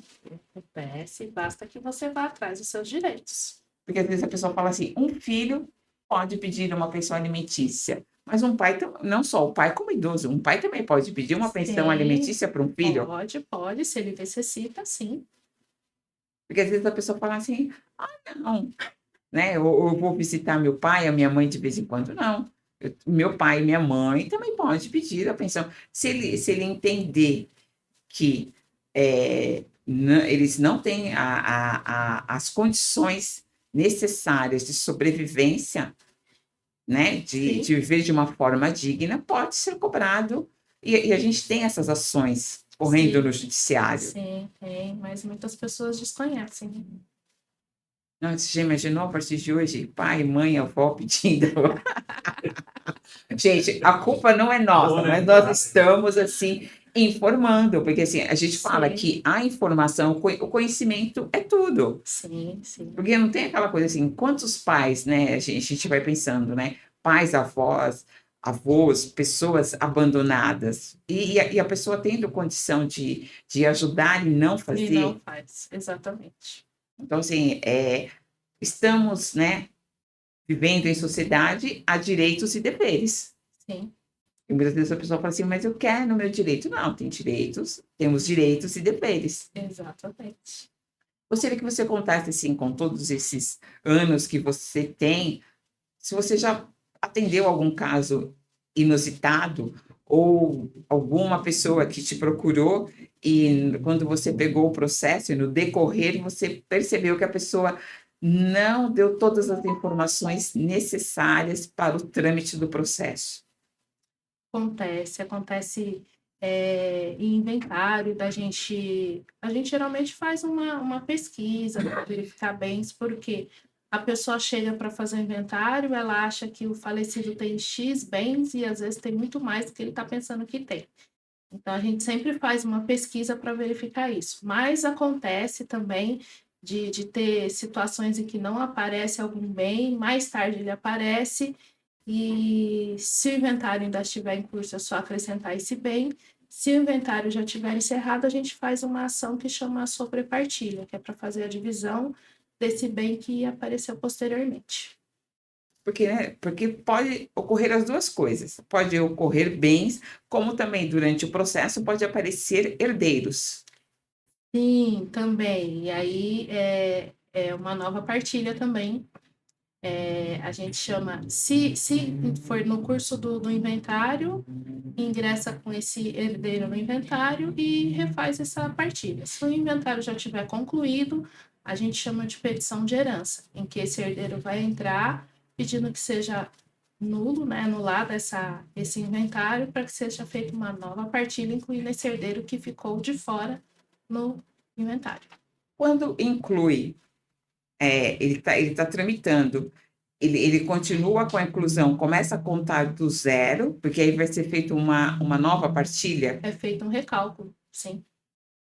Acontece, basta que você vá atrás dos seus direitos. porque às vezes a pessoa fala assim, um filho pode pedir uma pensão alimentícia, mas um pai, não só o pai como idoso, um pai também pode pedir uma pensão Sim, alimentícia para um filho, pode, se ele necessita, sim. porque às vezes a pessoa fala assim, não, né, eu vou visitar meu pai, a minha mãe de vez em quando, não. Meu pai e minha mãe também pode pedir a pensão. Se ele entender que eles não têm as condições necessárias de sobrevivência, né, Sim, de viver de uma forma digna, pode ser cobrado. E a gente tem essas ações correndo no sim, judiciário. sim, tem, mas muitas pessoas desconhecem. Nossa, você já imaginou a partir de hoje, pai, mãe, avó pedindo? Gente, a culpa não é nossa, mas nós estamos assim informando, porque assim, a gente fala Sim, que a informação, o conhecimento é tudo. sim, sim, Porque não tem aquela coisa assim, quantos pais, né, a gente vai pensando, né, pais, avós, avós, pessoas abandonadas, e a pessoa tendo condição de ajudar e não e não fazer, faz, exatamente. então assim, estamos, né, vivendo em sociedade, há direitos e deveres. Sim, E muitas vezes a pessoa fala assim: "Mas eu quero o meu direito". Não, tem direitos, temos direitos e deveres. exatamente. Gostaria que você contasse, assim, com todos esses anos que você tem, se você já atendeu algum caso inusitado ou alguma pessoa que te procurou e quando você pegou o processo e no decorrer você percebeu que a pessoa não deu todas as informações necessárias para o trâmite do processo? Acontece, em inventário da gente a gente geralmente faz uma pesquisa para verificar bens, porque a pessoa chega para fazer o inventário, ela acha que o falecido tem X bens e às vezes tem muito mais do que ele está pensando que tem. Então a gente sempre faz uma pesquisa para verificar isso, mas acontece também de ter situações em que não aparece algum bem, mais tarde ele aparece, e se o inventário ainda estiver em curso, é só acrescentar esse bem. Se o inventário já estiver encerrado, a gente faz uma ação que chama sobrepartilha, que é para fazer a divisão desse bem que apareceu posteriormente. Porque, né, porque pode ocorrer as 2 coisas, pode ocorrer bens, como também durante o processo pode aparecer herdeiros. Sim, também. E aí é uma nova partilha também. A gente chama, se for no curso do inventário, ingressa com esse herdeiro no inventário e refaz essa partilha. Se o inventário já tiver concluído, a gente chama de petição de herança, em que esse herdeiro vai entrar pedindo que seja nulo, né, anulado esse inventário para que seja feita uma nova partilha, incluindo esse herdeiro que ficou de fora no inventário. Quando inclui, ele tá tramitando, ele continua com a inclusão, começa a contar do zero, porque aí vai ser feita uma nova partilha? É feito um recálculo, sim.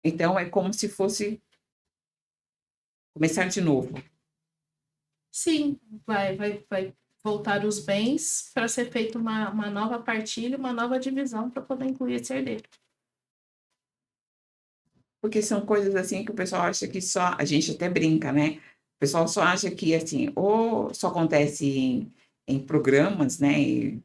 Então é como se fosse começar de novo. Sim, vai voltar os bens para ser feita uma nova partilha, uma nova divisão para poder incluir esse herdeiro. Porque são coisas, assim, que o pessoal acha que só a gente até brinca, né, o pessoal só acha que, assim, ou só acontece em programas, né,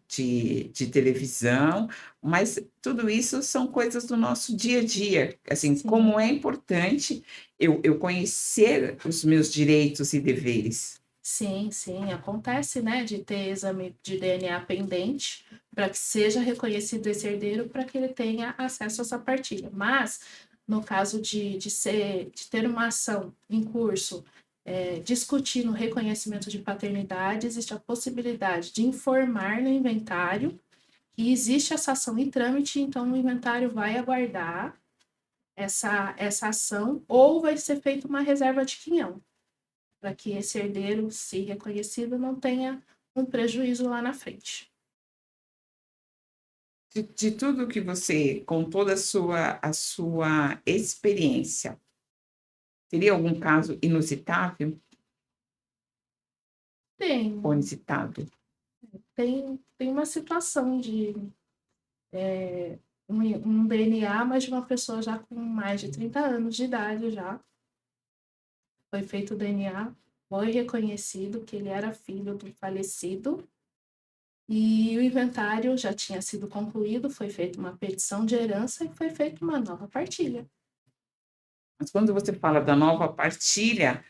de televisão, mas tudo isso são coisas do nosso dia a dia, assim, como é Sim, importante eu conhecer os meus direitos e deveres. sim, sim, acontece, né, de ter exame de DNA pendente para que seja reconhecido esse herdeiro para que ele tenha acesso a essa partilha. Mas, no caso de ter uma ação em curso, discutindo o reconhecimento de paternidade, existe a possibilidade de informar no inventário que existe essa ação em trâmite, então o inventário vai aguardar essa ação ou vai ser feita uma reserva de quinhão, para que esse herdeiro, se reconhecido, não tenha um prejuízo lá na frente. De tudo que você com toda a sua experiência, teria algum caso inusitável ou Tem, inusitado? tem uma situação de um DNA, mas de uma pessoa já com mais de 30 anos de idade já. Foi feito o DNA, foi reconhecido que ele era filho do falecido. E o inventário já tinha sido concluído, foi feita uma petição de herança e foi feita uma nova partilha. Mas quando você fala da nova partilha,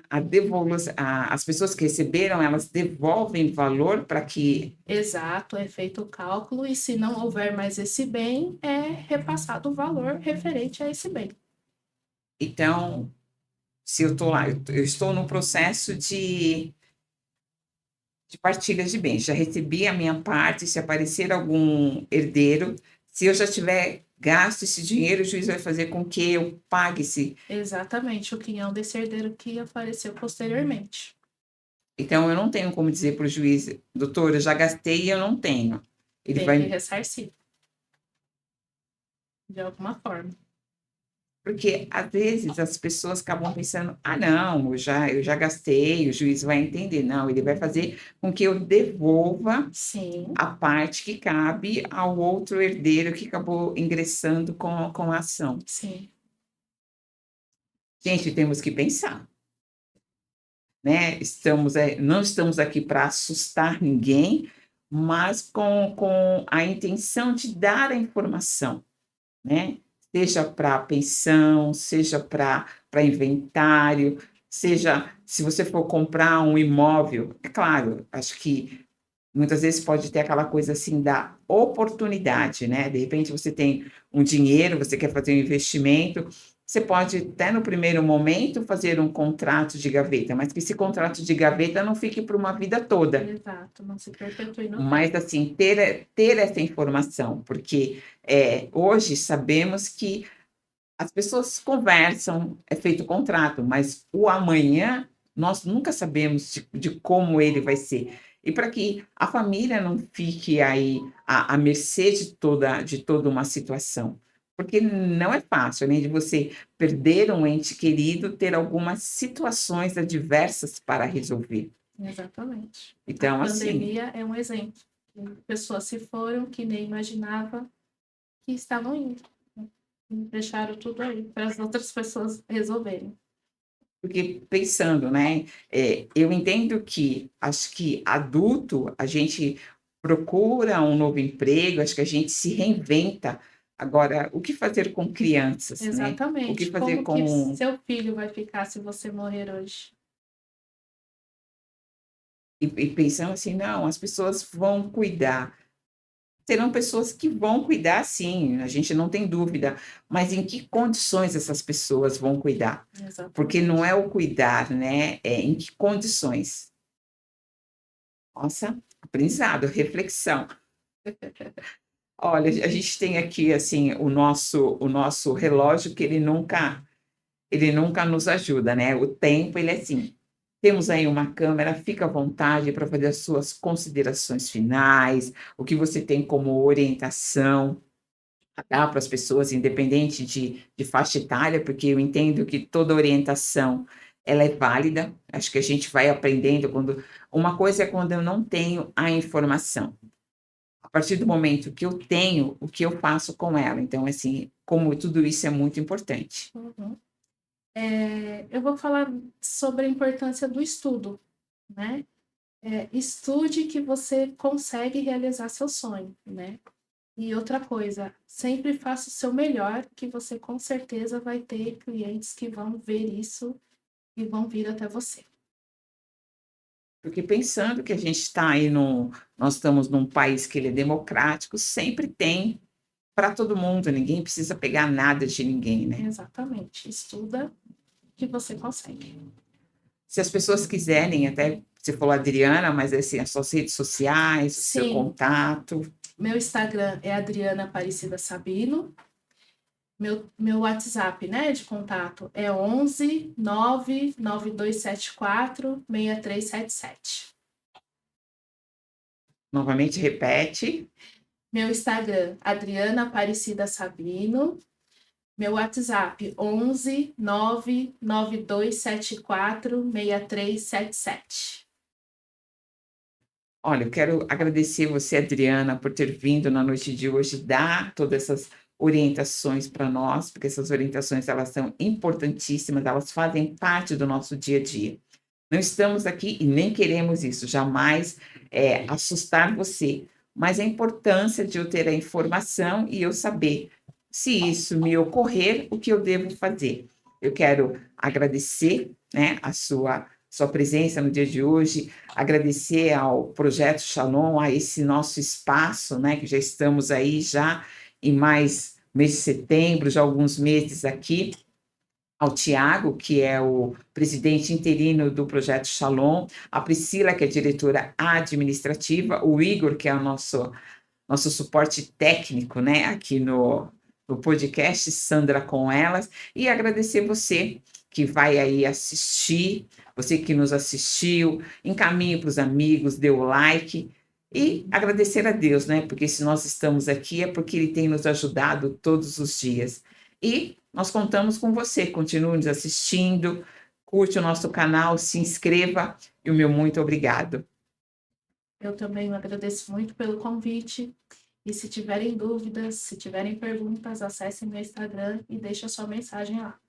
a devolução, as pessoas que receberam, elas devolvem valor para que Exato, é feito o cálculo e se não houver mais esse bem, é repassado o valor referente a esse bem. então, se eu estou lá, eu estou no processo de partilha de bens, já recebi a minha parte, se aparecer algum herdeiro, se eu já tiver gasto esse dinheiro, o juiz vai fazer com que eu pague esse. Exatamente, o quinhão desse herdeiro que apareceu posteriormente. Então eu não tenho como dizer para o juiz: "Doutor, eu já gastei e eu não tenho". Ele Tem que vai. ressarcir, de alguma forma. Porque às vezes as pessoas acabam pensando: "Ah não, eu já gastei, o juiz vai entender". Não, ele vai fazer com que eu devolva Sim, a parte que cabe ao outro herdeiro que acabou ingressando com a ação. sim, Gente, temos que pensar, né, não estamos aqui para assustar ninguém, mas com a intenção de dar a informação, né, seja para pensão, seja para inventário, seja se você for comprar um imóvel, é claro, acho que Muitas vezes pode ter aquela coisa assim da oportunidade, né, de repente você tem um dinheiro, você quer fazer um investimento, você pode até no primeiro momento fazer um contrato de gaveta, mas que esse contrato de gaveta não fique para uma vida toda. Exato, não se perpetue no tempo. Mas assim, ter essa informação, porque, hoje sabemos que as pessoas conversam, é feito contrato, mas o amanhã nós nunca sabemos de como ele vai ser. E para que a família não fique aí à mercê de toda uma situação, porque não é fácil, além de você perder um ente querido, ter algumas situações adversas para resolver. Exatamente. A Então assim, pandemia é um exemplo. Pessoas se foram que nem imaginava que estavam indo. Deixaram tudo aí para as outras pessoas resolverem. porque pensando, né, eu entendo que acho que adulto, a gente procura um novo emprego, acho que a gente se reinventa. Agora, o que fazer com crianças, né? O que Exatamente. fazer Como que com seu filho vai ficar se você morrer hoje? e pensando assim: "Não, as pessoas vão cuidar". Terão pessoas que vão cuidar sim, a gente não tem dúvida, mas em que condições essas pessoas vão cuidar? Porque não Exatamente. é o cuidar, né, é em que condições. Nossa, aprendizado, reflexão. Olha, a gente tem aqui, assim, o nosso relógio que ele nunca nos ajuda, né, o tempo ele é assim, temos aí uma câmera, fica à vontade para fazer as suas considerações finais, o que você tem como orientação a dar para as pessoas, independente de faixa etária, porque eu entendo que toda orientação, ela é válida, acho que a gente vai aprendendo quando uma coisa é quando eu não tenho a informação. A partir do momento que eu tenho, o que eu faço com ela? Então, assim, como tudo isso é muito importante. Uhum. Eu vou falar sobre a importância do estudo, né? Estude que você consegue realizar seu sonho, né? E outra coisa, sempre faça o seu melhor, que você com certeza vai ter clientes que vão ver isso e vão vir até você. Porque pensando que a gente está aí nós estamos num país que ele é democrático, sempre tem para todo mundo, ninguém precisa pegar nada de ninguém, né. Exatamente, estuda que você consegue. Se as pessoas quiserem até você falou Adriana, mas assim, as suas redes sociais, o seu Sim, contato, meu Instagram é Adriana Aparecida Sabino. Meu WhatsApp, né, de contato é 11 99274 6377. novamente repete. Meu Instagram, Adriana Aparecida Sabino. Meu WhatsApp, 11 99274 6377. Olha, eu quero agradecer você, Adriana, por ter vindo na noite de hoje dar todas essas orientações para nós, porque essas orientações elas são importantíssimas, elas fazem parte do nosso dia a dia. Não estamos aqui e nem queremos isso, jamais, assustar você, mas a importância de eu ter a informação e eu saber, se isso me ocorrer, o que eu devo fazer. Eu quero agradecer, né, a sua presença no dia de hoje, agradecer ao Projeto Shalom, a esse nosso espaço, né, que já estamos aí já em mais mês de setembro, já alguns meses aqui, ao Tiago, que é o presidente interino do Projeto Shalom, a Priscila, que é diretora administrativa, o Igor, que é o nosso suporte técnico, né, aqui no podcast Sandra com Elas, e agradecer você que vai aí assistir, você que nos assistiu, encaminhe para os amigos, dê o like, e agradecer a Deus, né, porque se nós estamos aqui é porque Ele tem nos ajudado todos os dias. E nós contamos com você, continue nos assistindo, curte o nosso canal, se inscreva, e o meu muito obrigado. Eu também agradeço muito pelo convite. E se tiverem dúvidas, se tiverem perguntas, acessem meu Instagram e deixem a sua mensagem lá.